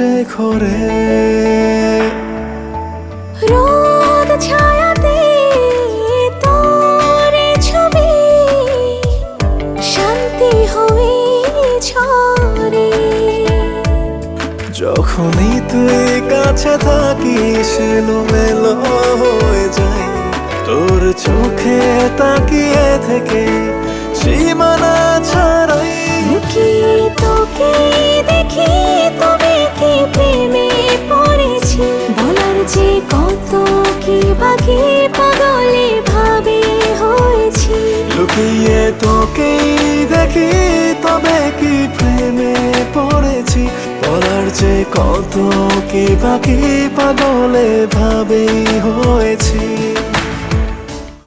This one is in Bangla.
যে ঘরে। রোদ ছায়াতে তোর ছবি শান্তি হয়ে ঝরে। যখনই তুই কাছে থাকিস এলোমেলো হয়ে যায়, তোর চোখে তাকিয়ে থেকে সীমানা ছাড়াই। লুকিয়ে তোকে দেখি তবে কি প্রেমে পড়েছি, বলার যে কত কি বাকি পাগলে ভাবে হয়েছি। লুকিয়ে তোকে দেখি তবে কি প্রেমে পড়েছি, বলার যে কত কি বাকি পাগলে ভাবে হয়েছি।